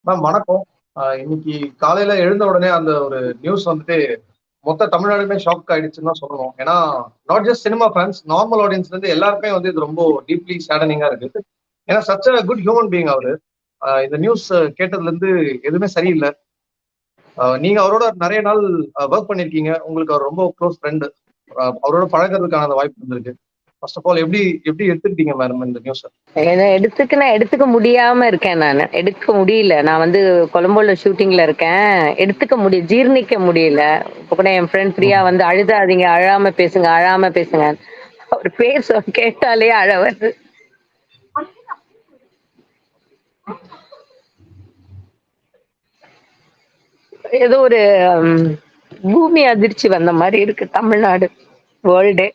Ma'am வணக்கம். இன்னைக்கு காலையில எழுந்த உடனே அந்த ஒரு நியூஸ் வந்துட்டு மொத்த தமிழ்நாடுமே ஷாக் ஆயிடுச்சுன்னு தான் சொல்லணும். ஏன்னா not just cinema fans, normal ஆடியன்ஸ்ல இருந்து எல்லாருக்குமே வந்து இது ரொம்ப டீப்லி சேடனிங்கா இருக்கு. ஏன்னா such a good human being அவரு. இந்த நியூஸ் கேட்டதுல இருந்து எதுவுமே சரியில்லை. நீங்க அவரோட நிறைய நாள் ஒர்க் பண்ணிருக்கீங்க. உங்களுக்கு அவர் ரொம்ப க்ளோஸ் ஃப்ரெண்டு. அவரோட பழகுறதுக்கான அந்த வாய்ப்பு இருந்திருக்கு. ஃபர்ஸ்ட் ஆஃப் ஆல் எப்படி எப்படி எடுத்துக்கிட்டீங்க மேடம் இந்த நியூஸ்? நான் எடுத்துக்க முடியாம இருக்கேன் நானு. எடுக்க முடியல. நான் வந்து கொலம்போல ஷூட்டிங்ல இருக்கேன். ஜீரணிக்க முடியல. இப்ப கூட என் ஃப்ரெண்ட் பிரியா வந்து அழுதாதீங்க, அழாம பேசுங்க, அழாம பேசுங்க. அவர் பேச கேட்டாலே அழ வருது. ஏதோ ஒரு பூமி அதிர்ச்சி வந்த மாதிரி இருக்கு தமிழ்நாடு, வேர்ல்டே.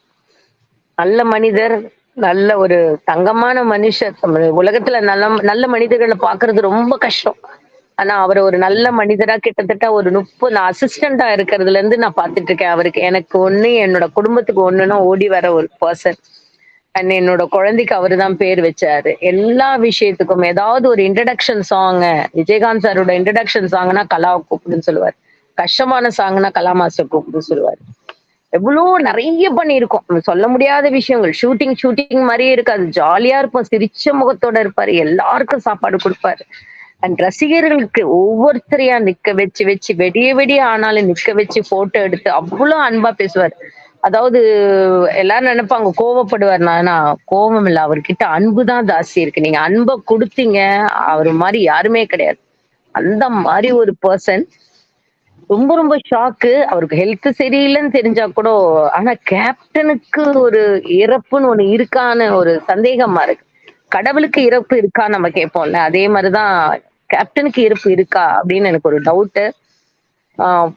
நல்ல மனிதர், நல்ல ஒரு தங்கமான மனுஷர். உலகத்துல நல்ல நல்ல மனிதர்களை பாக்குறது ரொம்ப கஷ்டம். ஆனா அவர் ஒரு நல்ல மனிதரா கிட்டத்தட்ட ஒரு 30 நான் அசிஸ்டண்டா இருக்கிறதுல இருந்து நான் பாத்துட்டு இருக்கேன். அவருக்கு எனக்கு ஒண்ணு, என்னோட குடும்பத்துக்கு ஒண்ணுன்னா ஓடி வர ஒரு பர்சன். அண்ட் என்னோட குழந்தைக்கு அவரு தான் பேர் வச்சாரு. எல்லா விஷயத்துக்கும் ஏதாவது ஒரு இன்ட்ரடக்ஷன் சாங், விஜயகாந்த் சாரோட இன்ட்ரடக்ஷன் சாங்னா கலாவை கூப்பிடுன்னு சொல்லுவார். கஷ்டமான சாங்னா கலா மாஸ்டர் கூப்பிடுன்னு சொல்லுவார். எவ்வளோ நிறைய பண்ணியிருக்கோம். சொல்ல முடியாத விஷயங்கள். ஷூட்டிங் மாதிரியே இருக்காது. ஜாலியா இருப்போம். சிரிச்ச முகத்தோட இருப்பாரு. எல்லாருக்கும் சாப்பாடு கொடுப்பாரு. அண்ட் ரசிகர்களுக்கு ஒவ்வொருத்தரையா நிக்க வச்சு வச்சு வெடிய வெடிய ஆனாலும் நிக்க வச்சு போட்டோ எடுத்து அவ்வளவு அன்பா பேசுவார். அதாவது எல்லாரும் நினைப்பாங்க கோவப்படுவார். ஆனா கோபம் இல்ல, அவர்கிட்ட அன்பு தான் ஜாஸ்தி இருக்கு. நீங்க அன்பை கொடுத்தீங்க, அவர் மாதிரி யாருமே கிடையாது. அந்த மாதிரி ஒரு பர்சன். ரொம்ப ரொம்ப ஷாக்கு. அவருக்கு ஹெல்த் சரியில்லைன்னு தெரிஞ்சா கூட, ஆனா கேப்டனுக்கு ஒரு இறப்புன்னு ஒண்ணு இருக்கான்னு ஒரு சந்தேகமா இருக்கு. கடவுளுக்கு இறப்பு இருக்கான்னு நம்ம கேட்போம்ல, அதே மாதிரிதான் கேப்டனுக்கு இறப்பு இருக்கா அப்படின்னு எனக்கு ஒரு டவுட்டு.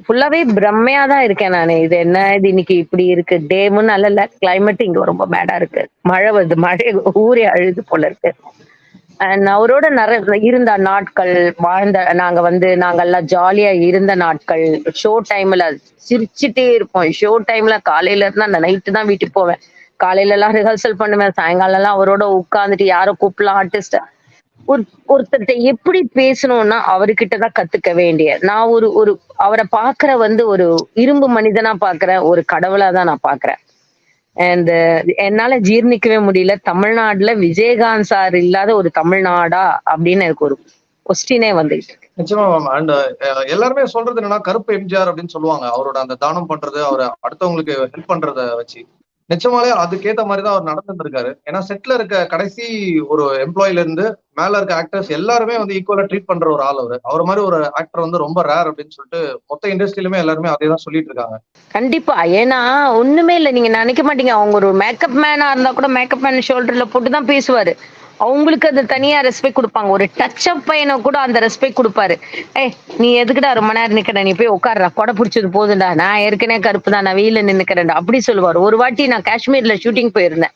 ஃபுல்லாவே பிரம்மையா தான் இருக்கேன் நானு. இது என்ன இது இன்னைக்கு இப்படி இருக்கு? டேமும் நல்ல இல்ல, கிளைமேட் இங்க ரொம்ப பேடா இருக்கு. மழை வருது, மழை ஊரே அழுது போல இருக்கு. அண்ட் அவரோட நிறைய இருந்த நாட்கள், நாங்கெல்லாம் ஜாலியா இருந்த நாட்கள், ஷோ டைம்ல சிரிச்சுட்டே இருப்போம். ஷோ டைம்ல காலையில இருந்தா நைட்டு தான் வீட்டுக்கு போவேன். காலையில எல்லாம் ரிஹர்சல் பண்ணுவேன். சாயங்காலம் எல்லாம் அவரோட உட்கார்ந்துட்டு யாரோ கூப்பிடலாம் ஆர்டிஸ்ட். ஒருத்தர்கிட்ட எப்படி பேசணும்னா அவர்கிட்டதான் கத்துக்க வேண்டிய. நான் ஒரு ஒரு அவரை பாக்குற வந்து ஒரு இரும்பு மனிதனா பாக்குறேன், ஒரு கடவுளா தான் நான் பாக்குறேன். அண்ட் என்னால ஜீர்ணிக்கவே முடியல. தமிழ்நாட்டுல விஜயகாந்த் சார் இல்லாத ஒரு தமிழ்நாடா அப்படின்னு எனக்கு ஒரு கொஸ்டினே வந்துட்டு இருக்கு. நிச்சயமா மேம். அண்ட் எல்லாருமே சொல்றது என்னன்னா கருப்பு எம்ஜிஆர் அப்படின்னு சொல்லுவாங்க. அவரோட அந்த தானம் பண்றது, அவர் அடுத்தவங்களுக்கு ஹெல்ப் பண்றத வச்சு நிச்சயமாலே அதுக்கேத்த மாதிரி தான் அவர் நடந்துட்டு இருக்காரு. ஏன்னா செட்ல இருக்க கடைசி ஒரு எம்ப்ளாயில இருந்து மேல இருக்க ஆக்டர்ஸ் எல்லாருமே வந்து ஈக்குவலா ட்ரீட் பண்ற ஒரு ஆள் அவரு. அவர் மாதிரி ஒரு ஆக்டர் வந்து ரொம்ப ரேர் அப்படின்னு சொல்லிட்டு மொத்த இண்டஸ்ட்ரியிலுமே எல்லாருமே அதே தான் சொல்லிட்டு இருக்காங்க. கண்டிப்பா. ஏன்னா ஒண்ணுமே இல்ல. நீங்க நினைக்க மாட்டீங்க. அவங்க ஒரு மேக்கப் மேனா இருந்தா கூட மேக்கப் மேன் ஷோல்டர்ல போட்டுதான் பேசுவாரு. அவங்களுக்கு அது தனியா ரெஸ்பெக்ட் கொடுப்பாங்க. ஒரு டச் அப் பையனை கூட அந்த ரெஸ்பெக்ட் கொடுப்பாரு. ஏய், நீ எதுக்குடா ரொம்ப நேரம் நிக்கிற? நீ போய் உட்கார்றா, கொடை பிடிச்சது போதுண்டா, நான் ஏற்கனவே கருப்பு தான், நான் வெயில நின்னுக்கிறேன்டா அப்படி சொல்லுவாரு. ஒரு வாட்டி நான் காஷ்மீர்ல ஷூட்டிங் போயிருந்தேன்.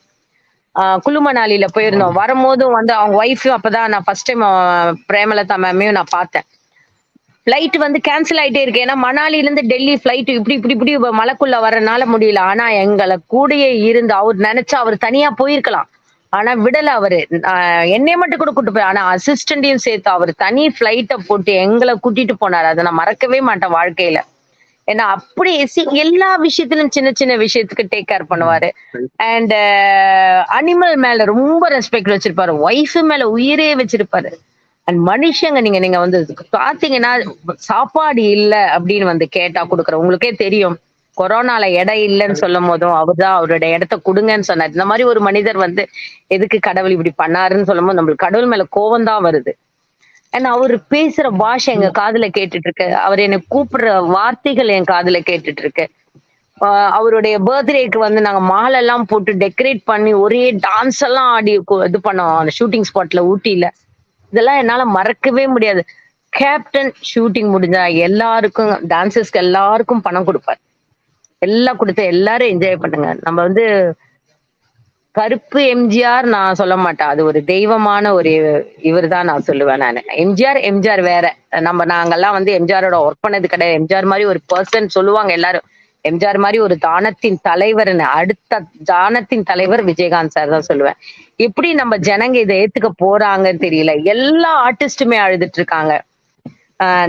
குளு மணாலில போயிருந்தோம். வரும்போதும் வந்து அவங்க ஒய்ஃபும் அப்பதான் நான் ஃபர்ஸ்ட் டைம் பிரேமலதா மேமையும் நான் பார்த்தேன். ஃபிளைட் வந்து கேன்சல் ஆயிட்டே இருக்கு. ஏன்னா மணாலில இருந்து டெல்லி ஃபிளைட் இப்படி இப்படி இப்படி மலைக்குள்ள வரனால முடியல. ஆனா எங்களை கூடயே இருந்து அவர் நினைச்சா அவர் தனியா போயிருக்கலாம். ஆனா விடல அவரு. என்னைய மட்டும் கூட கூட்டு போய், ஆனா அசிஸ்டன்டையும் சேர்த்து அவர் தனி பிளைட்ட போட்டு எங்களை கூட்டிட்டு போனாரு. அதை நான் மறக்கவே மாட்டேன் வாழ்க்கையில. ஏன்னா அப்படி எல்லா விஷயத்திலும் சின்ன சின்ன விஷயத்துக்கு டேக் கேர் பண்ணுவாரு. அண்ட் அனிமல் மேல ரொம்ப ரெஸ்பெக்ட் வச்சிருப்பாரு. ஒய்ஃப் மேல உயிரே வச்சிருப்பாரு. அண்ட் மனுஷங்க நீங்க நீங்க வந்து பாத்தீங்கன்னா, சாப்பாடு இல்ல அப்படின்னு வந்து கேட்டா குடுக்குற உங்களுக்கே தெரியும். கொரோனால எடை இல்லைன்னு சொல்லும் போதும் அவர்தான் அவரோட இடத்த கொடுங்கன்னு சொன்னார். இந்த மாதிரி ஒரு மனிதர் வந்து எதுக்கு கடவுள் இப்படி பண்ணாருன்னு சொல்லும் போது நம்மளுக்கு கடவுள் மேல கோவம் தான் வருது. ஏன்னா அவரு பேசுற பாஷை எங்க காதுல கேட்டுட்டு இருக்கு. அவர் என்னை கூப்பிடுற வார்த்தைகள் என் காதுல கேட்டுட்டு இருக்கு. அவருடைய பர்த்டேக்கு வந்து நாங்க மாலை எல்லாம் போட்டு டெக்கரேட் பண்ணி ஒரே டான்ஸ் எல்லாம் ஆடி இது பண்ணோம் அந்த ஷூட்டிங் ஸ்பாட்ல ஊட்டியில. இதெல்லாம் என்னால மறக்கவே முடியாது. கேப்டன் ஷூட்டிங் முடிஞ்சா எல்லாருக்கும் டான்சர்ஸ்க்கு எல்லாருக்கும் பணம் கொடுப்பார். எல்லாம் கொடுத்து எல்லாரும் என்ஜாய் பண்ணுங்க. நம்ம வந்து கருப்பு எம்ஜிஆர் நான் சொல்ல மாட்டேன். அது ஒரு தெய்வமான ஒரு இவர் தான் நான் சொல்லுவேன். நான் எம்ஜிஆர் வேற. நாங்கெல்லாம் வந்து எம்ஜிஆரோட ஒர்க் பண்ணது கிடையாது. எம்ஜிஆர் மாதிரி ஒரு பர்சன் சொல்லுவாங்க எல்லாரும். எம்ஜிஆர் மாதிரி ஒரு தானத்தின் தலைவர்னு. அடுத்த தானத்தின் தலைவர் விஜயகாந்த் சார் தான் சொல்லுவேன். எப்படி நம்ம ஜனங்க இதை ஏத்துக்க போறாங்கன்னு தெரியல. எல்லா ஆர்டிஸ்டுமே அழுதுட்டு இருக்காங்க.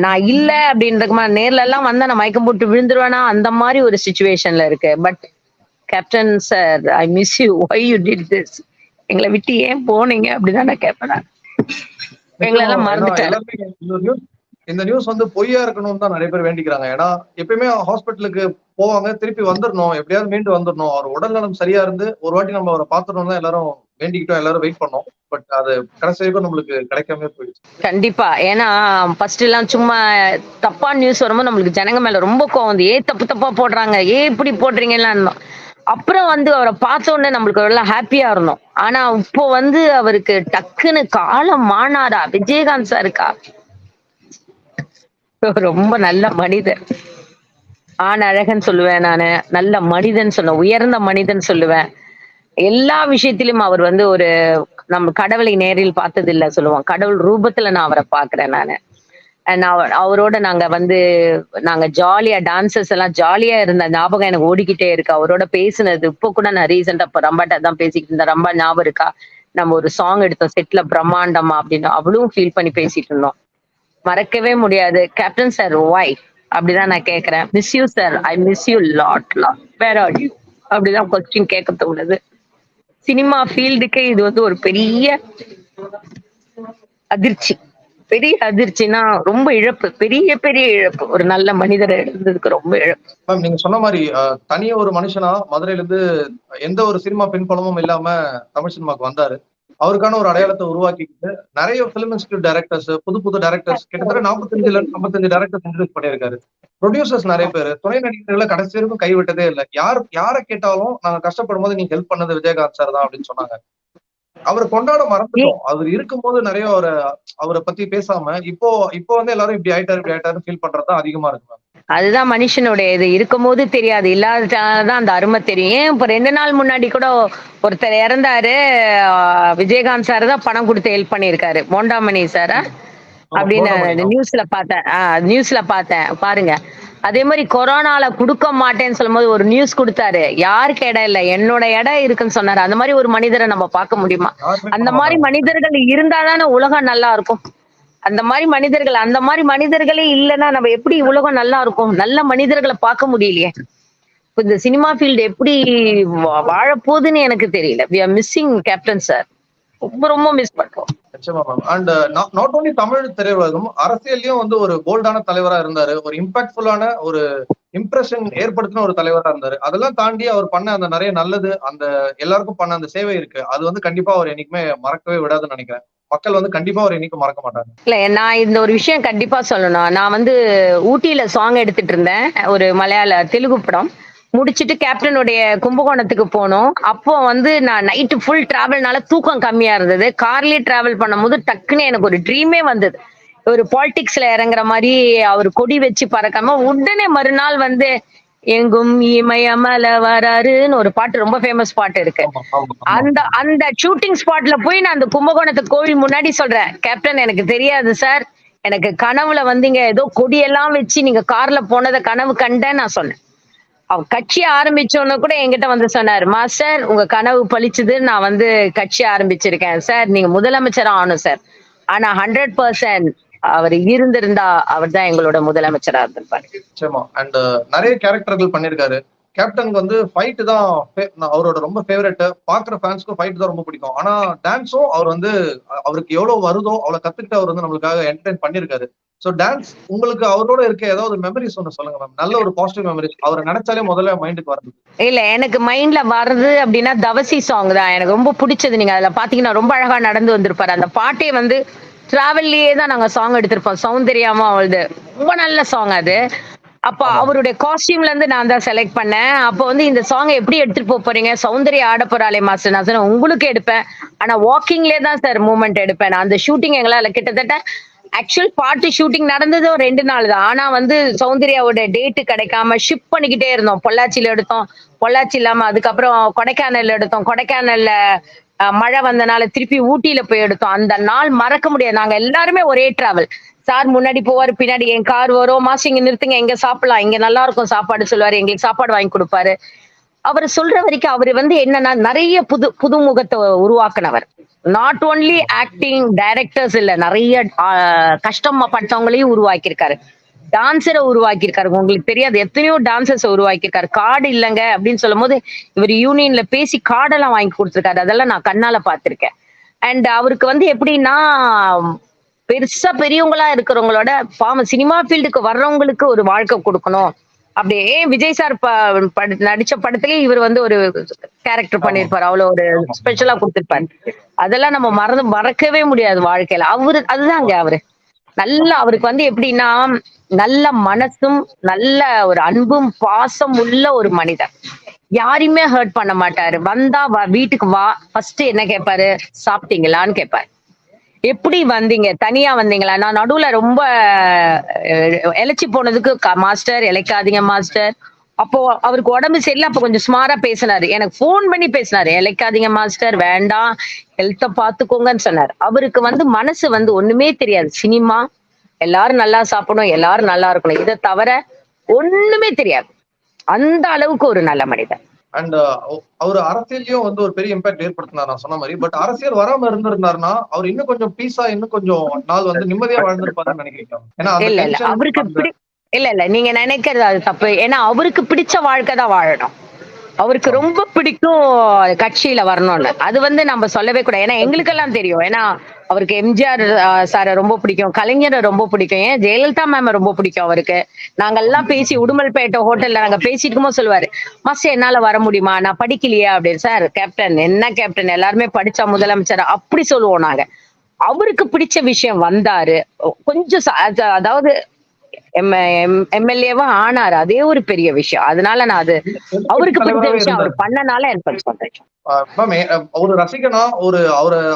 நான் இல்ல அப்படின்றதுமா நேர்ல எல்லாம் வந்தா நான் மயக்கம் போட்டு விழுந்துருவேனா அந்த மாதிரி ஒரு சுச்சுவேஷன்ல இருக்கு. But captain sir, I miss you, why you did this, எங்களை விட்டு ஏன் போனீங்க அப்படிதான் நான் கேட்பேன். எங்களை நிச்சயமா எல்லாம் ஏன்னா மறந்துட்டாரு. எல்லாருமே இந்த நியூஸ் வந்து பொய்யா இருக்கணும்னு தான் நிறைய பேர் வேண்டிக்கிறாங்க. ஏன்னா எப்பயுமே ஹாஸ்பிட்டலுக்கு போவாங்க, திருப்பி வந்துடணும், எப்படியாவது மீண்டு வந்துடணும், அவர் உடல்நலம் சரியா இருந்து ஒரு வாட்டி நம்ம அவரை பார்த்துடணும் தான் எல்லாரும் வேண்டிக்கிட்டோம், எல்லாரும் வெயிட் பண்ணோம். பட் அது கடைசி வரைக்கும் நம்மளுக்கு கிடைக்காம போயிடுச்சு. கண்டிப்பா. ஏன்னா ஃபர்ஸ்ட் எல்லாம் சும்மா தப்பா நியூஸ் வரும்போது நம்மளுக்கு ஜனங்க மேல ரொம்ப கோவம் வந்து, ஏன் தப்பு தப்பா போடுறாங்க, ஏன் இப்படி போடுறீங்கலாம் இருந்தோம். அப்புறம் வந்து அவரை பார்த்த உடனே நம்மளுக்கு எல்லாம் ஹாப்பியா இருந்தோம். ஆனா இப்போ வந்து அவருக்கு டக்குன்னு காலம் மானாரா, விஜயகாந்த் சாருக்கா ரொம்ப நல்ல மனிதர். ஆண் அழகன் சொல்லுவேன் நானு, நல்ல மனிதன் சொல்லுவேன், உயர்ந்த மனிதன் சொல்லுவேன். எல்லா விஷயத்திலும் அவர் வந்து ஒரு, நம்ம கடவுளை நேரில் பார்த்தது இல்ல சொல்லுவோம், கடவுள் ரூபத்துல நான் அவரை பாக்குறேன் நானு. And அவரோட நாங்க வந்து நாங்க ஜாலியா டான்சர்ஸ் எல்லாம் ஜாலியா இருந்த ஞாபகம் எனக்கு ஓடிக்கிட்டே இருக்கு. அவரோட பேசுனது இப்போ கூட நான் ரீசெண்டா இப்ப ரம்பாட்ட தான் பேசிக்கிட்டு இருந்தேன். ரம்பா ஞாபகம் இருக்கா? நம்ம ஒரு சாங் எடுத்தோம் செட்ல, பிரம்மாண்டமா அப்படின்னு, அவளும் ஃபீல் பண்ணி பேசிட்டு இருந்தோம். மறக்கவே முடியாது. கேப்டன் சார் ஒய் அப்படிதான் நான் கேக்குறேன். Miss you sir, I miss you lot lot, where are you அப்படிதான் கொஸ்டின் கேட்க தோணுது. சினிமா ஃபீல்டுக்கே இது வந்து ஒரு பெரிய அதிர்ச்சி. பெரிய அதிர்ச்சினா ரொம்ப இழப்பு, பெரிய பெரிய இழப்பு. ஒரு நல்ல மனிதரை இழந்ததுக்கு ரொம்ப இழப்பு. மேம் நீங்க சொன்ன மாதிரி தனியா ஒரு மனுஷனா மதுரையில இருந்து எந்த ஒரு சினிமா பின்புலமும் இல்லாம தமிழ் சினிமாக்கு வந்தாரு. அவருக்கான ஒரு அடையாளத்தை உருவாக்கிக்கிட்டு நிறைய பிலிம் இன்ஸ்டியூட் டைரக்டர்ஸ், புது புது டைரக்டர்ஸ், கிட்டத்தட்ட 45ல இருந்து 55 டைரக்டர்ஸ் இன்ட்ரடியூஸ் பண்ணியிருக்காரு. ப்ரொடியூசர்ஸ் நிறைய பேர், துணை நடிகர்களை கடைசி வரைக்கும் கைவிட்டதே இல்லை. யாரை கேட்டாலும் நாங்க கஷ்டப்படும் போது நீங்க ஹெல்ப் பண்ணது விஜயகாந்த் சார் தான் அப்படின்னு சொன்னாங்க. அவரை கொண்டாட மறந்துட்டோம். அவர் இருக்கும்போது நிறைய அவரை பத்தி பேசாம இப்போ இப்போ வந்து எல்லாரும் இப்படி ஆயிட்டாரு ஃபீல் பண்றதுதான் அதிகமா இருக்கு. அதுதான் மனுஷனுடைய இது. இருக்கும்போது தெரியாது, இல்லாததான் அந்த அருமை தெரியும். ஏன் இப்ப 2 நாள் முன்னாடி கூட ஒருத்தர் இறந்தாரு, விஜயகாந்த் சார் தான் பணம் கொடுத்து ஹெல்ப் பண்ணியிருக்காரு, மோண்டாமணி சார் அப்படின்னு நியூஸ்ல பார்த்தேன் பாருங்க. அதே மாதிரி கொரோனால கொடுக்க மாட்டேன்னு சொல்லும் போது ஒரு நியூஸ் கொடுத்தாரு, யாருக்கு இடம் இல்லை, என்னோட இடம் இருக்குன்னு சொன்னாரு. அந்த மாதிரி ஒரு மனிதரை நம்ம பார்க்க முடியுமா? அந்த மாதிரி மனிதர்கள் இருந்தாதானே உலகம் நல்லா இருக்கும். அந்த மாதிரி மனிதர்களே இல்லைன்னா நம்ம எப்படி உலகம் நல்லா இருக்கும்? நல்ல மனிதர்களை பார்க்க முடியலையே. இப்ப இந்த சினிமா ஃபீல்டு எப்படி வாழப்போகுதுன்னு எனக்கு தெரியல. We are missing captain sir, ரொம்ப ரொம்ப மிஸ் பண்றோம். நிச்சயமா ma'am. And not only Tamil திரையுலகம், அரசியல்லையும் வந்து ஒரு போல்டான தலைவரா இருந்தாரு, ஒரு இம்பாக்ட்ஃபுல்லான ஒரு இம்ப்ரெஷன் ஏற்படுத்தின ஒரு தலைவரா இருந்தாரு. அதெல்லாம் தாண்டி அவர் பண்ண அந்த நிறைய நல்லது, அந்த எல்லாருக்கும் பண்ண அந்த சேவை இருக்கு, அது வந்து கண்டிப்பா அவர் என்னைக்குமே மறக்கவே விடாதுன்னு நினைக்கிறேன். மக்கள் வந்து கண்டிப்பா அவர் என்னைக்கும் மறக்க மாட்டாங்க. இல்ல, நான் இந்த ஒரு விஷயம் கண்டிப்பா சொல்லணும். நான் வந்து ஊட்டியில சாங் எடுத்துட்டு இருந்தேன், ஒரு மலையாள தெலுங்கு படம் முடிச்சிட்டு கேப்டனுடைய கும்பகோணத்துக்கு போனோம். அப்போ வந்து நான் நைட்டு ஃபுல் டிராவல்னால தூக்கம் கம்மியா இருந்தது. கார்லயே டிராவல் பண்ணும்போது டக்குன்னு எனக்கு ஒரு ட்ரீமே வந்தது, ஒரு பாலிடிக்ஸ்ல இறங்குற மாதிரி அவர் கொடி வச்சு பறக்காம உடனே மறுநாள் வந்து எங்கும் இமயமல வராருன்னு ஒரு பாட்டு, ரொம்ப ஃபேமஸ் பாட்டு இருக்கு. அந்த அந்த ஷூட்டிங் ஸ்பாட்ல போய் நான் அந்த கும்பகோணத்து கோவில் முன்னாடி சொல்றேன், கேப்டன் எனக்கு தெரியாது சார், எனக்கு கனவுல வந்தீங்க, ஏதோ கொடியெல்லாம் வச்சு நீங்க கார்ல போனதை கனவு கண்டேன் நான் சொன்னேன். அவ கட்சி ஆரம்பிச்சோன்னு கூட என்கிட்ட வந்து சொன்னாரு, மாஸ்டர் உங்க கனவு பழிச்சுது, நான் வந்து கட்சி ஆரம்பிச்சிருக்கேன் சார், நீங்க முதலமைச்சர் ஆகணும் சார். ஆனா 100% அவர் இருந்திருந்தா அவர் தான் எங்களோட முதலமைச்சரா இருந்திருப்பாரு. நிச்சயமா. அண்ட் நிறைய கேரக்டர்கள் பண்ணிருக்காரு. கேப்டனுக்கு வந்து ஃபைட் தான் அவரோட ரொம்ப ஃபேவரட். பாக்குற ஃபேன்ஸ்க்கும் ஃபைட் தான் ரொம்ப பிடிக்கும். ஆனா டான்ஸும் அவர் வந்து அவருக்கு எவ்வளவு வருதோ அவ்வளவு கத்துக்கிட்டு அவர் வந்து நம்மளுக்காக என்டர்டைன் பண்ணிருக்காரு. சோ டான்ஸ் உங்களுக்கு அவரோட இருக்க ஏதாவது மெமரிஸ் ஒண்ணு சொல்லுங்க மேம், நல்ல ஒரு பாசிட்டிவ் மெமரிஸ், அவரை நினைச்சாலே முதல்ல மைண்டுக்கு வருது. இல்ல, எனக்கு மைண்ட்ல வருது அப்படின்னா தவசி சாங் தான் எனக்கு ரொம்ப பிடிச்சது. நீங்க அதுல பாத்தீங்கன்னா ரொம்ப அழகா நடந்து வந்திருப்பாரு. அந்த பாட்டே வந்து டிராவல்லயே தான் நாங்க சாங் எடுத்திருப்போம், சௌந்தர்யாமா அவளது, ரொம்ப நல்ல சாங் அது. அப்ப அவருடைய காஸ்டியூம்ல இருந்து நான் தான் செலக்ட் பண்ணேன். அப்ப வந்து இந்த சாங் எப்படி எடுத்துட்டு போறீங்க, சௌந்தர்யா ஆட போறாளே மாஸ்டர், நான் சொன்னேன் உங்களுக்கு எடுப்பேன், ஆனா வாக்கிங்லேயே தான் சார் மூவ்மெண்ட் எடுப்பேன். நான் அந்த ஷூட்டிங் எங்களால கிட்டத்தட்ட ஆக்சுவல் பாட்டு ஷூட்டிங் நடந்தது 2 நாள் தான். ஆனா வந்து சௌந்தர்யாவோட டேட்டு கிடைக்காம ஷிப் பண்ணிக்கிட்டே இருந்தோம். பொள்ளாச்சியில எடுத்தோம், பொள்ளாச்சி இல்லாம அதுக்கப்புறம் கொடைக்கானல் எடுத்தோம், கொடைக்கானல்ல மழை வந்தனால திருப்பி ஊட்டியில போய் எடுத்தோம். அந்த நாள் மறக்க முடியாது. நாங்க எல்லாருமே ஒரே டிராவல், சார் முன்னாடி போவாரு, பின்னாடி என் கார் வரும், மாசம் இங்க நிறுத்துங்க, இங்க சாப்பிடலாம், இங்க நல்லா இருக்கும் சாப்பாடு சொல்லுவாரு, எங்களுக்கு சாப்பாடு வாங்கி கொடுப்பாரு. அவர் சொல்ற வரைக்கும் அவர் வந்து என்னன்னா நிறைய புதுமுகத்தை உருவாக்குனவர். நாட் ஓன்லி ஆக்டிங் டைரக்டர்ஸ் இல்ல, நிறைய கஷ்டப்பட்டவங்களையும் உருவாக்கியிருக்காரு. டான்சரை உருவாக்கியிருக்காரு. உங்களுக்கு தெரியாது எத்தனையோ டான்சர்ஸ் உருவாக்கியிருக்காரு. கார்டு இல்லைங்க அப்படின்னு சொல்லும் போது இவர் யூனியன்ல பேசி கார்டெல்லாம் வாங்கி கொடுத்துருக்காரு. அதெல்லாம் நான் கண்ணால பார்த்திருக்கேன். அண்ட் அவருக்கு வந்து எப்படின்னா பெருசா பெரியவங்களா இருக்கிறவங்களோட சினிமா ஃபீல்டுக்கு வர்றவங்களுக்கு ஒரு வாழ்க்கை கொடுக்கணும். அப்படியே விஜய் சார் நடிச்ச படத்திலேயே இவர் வந்து ஒரு கேரக்டர் பண்ணிருப்பாரு. அவ்வளவு ஒரு ஸ்பெஷலா கொடுத்திருப்பாரு. அதெல்லாம் நம்ம மறக்கவே முடியாது வாழ்க்கையில. அதுதாங்க அவரு நல்லா அவருக்கு வந்து எப்படின்னா நல்ல மனசும் நல்ல ஒரு அன்பும் பாசம் உள்ள ஒரு மனிதர். யாரையுமே ஹர்ட் பண்ண மாட்டாரு. வந்தா வீட்டுக்கு வா, ஃபர்ஸ்ட் என்ன கேட்பாரு, சாப்பிட்டீங்களான்னு கேட்பாரு. எப்படி வந்தீங்க, தனியா வந்தீங்களா? நான் நடுவுல ரொம்ப இழைச்சி போனதுக்கு மாஸ்டர் இழைக்காதீங்க மாஸ்டர். அப்போ அவருக்கு உடம்பு சரியில்லை. அப்ப கொஞ்சம் ஸ்மாரா பேசினாரு. எனக்கு போன் பண்ணி பேசினாரு, இழைக்காதீங்க மாஸ்டர், வேண்டாம், ஹெல்த்த பாத்துக்கோங்கன்னு சொன்னாரு. அவருக்கு வந்து மனசு வந்து ஒண்ணுமே தெரியாது. சினிமா, எல்லாரும் நல்லா சாப்பிடணும், எல்லாரும் நல்லா இருக்கணும், இதை தவிர ஒண்ணுமே தெரியாது. அந்த அளவுக்கு ஒரு நல்ல மனிதர். அண்ட் அவர் அரசியலையும் வந்து ஒரு பெரிய இம்பாக்ட் ஏற்படுத்தினார் நான் சொன்ன மாதிரி. பட் அரசியல் வராம இருந்திருந்தாருன்னா அவர் இன்னும் கொஞ்சம் பீஸா, இன்னும் கொஞ்சம் நாள் வந்து நிம்மதியா வாழ்ந்திருப்பாருன்னு நினைக்கிறீங்க? ஏன்னா இல்ல அவருக்கு இல்ல நீங்க நினைக்கிறது அது தப்பு. ஏன்னா அவருக்கு பிடிச்ச வாழ்க்கை தான் வாழணும். அவருக்கு ரொம்ப பிடிக்கும் கட்சியில வரணும்னு. அது வந்து நம்ம சொல்லவே கூடாது. ஏன்னா எங்களுக்கெல்லாம் தெரியும். ஏன்னா அவருக்கு எம்ஜிஆர் சாரை ரொம்ப பிடிக்கும், கலைஞரை ரொம்ப பிடிக்கும், ஏன் ஜெயலலிதா மேம் ரொம்ப பிடிக்கும் அவருக்கு. நாங்கெல்லாம் பேசி உடுமல்பேட்டை ஹோட்டல்ல நாங்க பேசிட்டு இருக்கும்போது சொல்லுவாரு, மாஸ்டர் என்னால வர முடியுமா, நான் படிக்கலையா அப்படின்னு. சார் கேப்டன் என்ன கேப்டன், எல்லாருமே படிச்சா முதலமைச்சர் அப்படி சொல்லுவோம் நாங்க. அவருக்கு பிடிச்ச விஷயம் வந்தாரு, கொஞ்சம் அதாவது எம்எல்ஏவா ஆனாரு. அதே ஒரு பெரிய விஷயம். அதனால நான் அது அவருக்கு பிடிச்ச விஷயம் அவர் பண்ணனால எனக்கு சந்தோஷம். ஒரு ரசிகனா,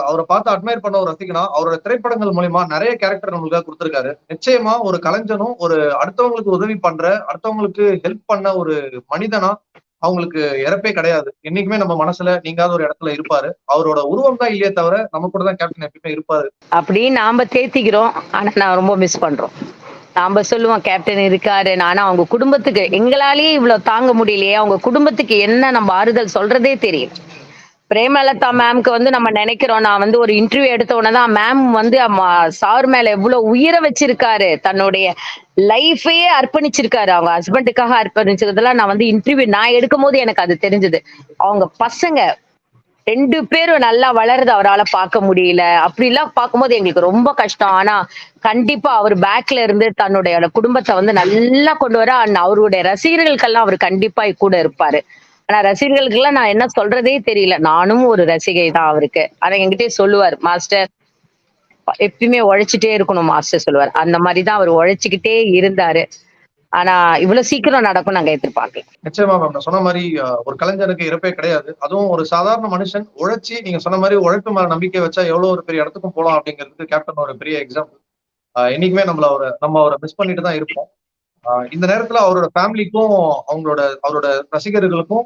அவரை பார்த்து அட்மையர் பண்ண ஒரு ரசிகனா, அவரோட திரைப்படங்கள் மூலமா நிறைய கேரக்டர் நம்மளுக்காக கொடுத்திருக்காரு. நிச்சயமா ஒரு கலைஞனும் ஒரு அடுத்தவங்களுக்கு உதவி பண்ற, அடுத்தவங்களுக்கு ஹெல்ப் பண்ண ஒரு மனிதனா அவங்களுக்கு இறப்பே கிடையாது. என்னைக்குமே நம்ம மனசுல நீங்காத ஒரு இடத்துல இருப்பாரு. அவரோட உருவம் தான் இல்லையே தவிர நம்ம கூட தான் கேப்டன் எப்பயுமே இருப்பாரு. அப்படின்னு நாம தேத்திக்கிறோம். ஆனா நான் ரொம்ப மிஸ் பண்றோம். நாம சொல்லுவோம் கேப்டன் இருக்காரு, ஆனா அவங்க குடும்பத்துக்கு எங்களாலேயே இவ்வளவு தாங்க முடியலையே, அவங்க குடும்பத்துக்கு என்ன நம்ம ஆறுதல் சொல்றதே தெரியல. பிரேமலதா மேம்க்கு வந்து நம்ம நினைக்கிறோம், நான் வந்து ஒரு இன்டர்வியூ எடுத்த உடனேதான் மேம் வந்து சார் மேல எவ்வளவு உயிரை வச்சிருக்காரு, தன்னுடைய லைஃபையே அர்ப்பணிச்சிருக்காரு, அவங்க ஹஸ்பண்டுக்காக அர்ப்பணிச்சதெல்லாம் நான் வந்து இன்டர்வியூ நான் எடுக்கும் போது எனக்கு அது தெரிஞ்சது. அவங்க பசங்க 2 பேரும் நல்லா வளருது அவரால் பார்க்க முடியல. அப்படிலாம் பார்க்கும்போது எங்களுக்கு ரொம்ப கஷ்டம். ஆனா கண்டிப்பா அவர் பேக்ல இருந்து தன்னுடைய குடும்பத்தை வந்து நல்லா கொண்டு வர அவருடைய ரசிகர்களுக்கெல்லாம் அவர் கண்டிப்பா கூட இருப்பாரு. ஆனா ரசிகர்களுக்கு எல்லாம் நான் என்ன சொல்றதே தெரியல. நானும் ஒரு ரசிகை தான் அவருக்கு. ஆனா என்கிட்டயே சொல்லுவார், மாஸ்டர் எப்பயுமே உழைச்சிட்டே இருக்கணும் மாஸ்டர் சொல்லுவார். அந்த மாதிரிதான் அவர் உழைச்சுக்கிட்டே இருந்தாரு. ஆனா இவ்வளவு சீக்கிரம் நடக்கும் நாங்க எதிர்பார்க்கல. நிச்சயமா மேம், நான் சொன்ன மாதிரி ஒரு கலைஞருக்கு இறப்பே கிடையாது. அதுவும் ஒரு சாதாரண மனுஷன் உழைச்சி, நீங்க சொன்ன மாதிரி உழைப்பு மேல நம்பிக்கை வச்சா எவ்வளவு ஒரு பெரிய இடத்துக்கும் போலாம் அப்படிங்கிறதுக்கு கேப்டன் ஒரு பெரிய எக்ஸாம்பிள். என்னைக்குமே நம்ம அவரை மிஸ் பண்ணிட்டு தான் இருப்போம். இந்த நேரத்துல அவரோட ஃபேமிலிக்கும் அவரோட ரசிகர்களுக்கும்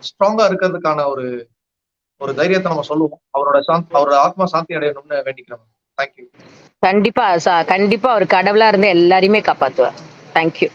ஸ்ட்ராங்கா இருக்கிறதுக்கான ஒரு தைரியத்தை நம்ம சொல்லுவோம். அவரோட ஆத்மா சாந்தி அடையணும்னு வேண்டிக்கிறோம். தேங்க்யூ. கண்டிப்பா அவர் கடவுளா இருந்து எல்லாரையுமே காப்பாத்துவார். தேங்க்யூ.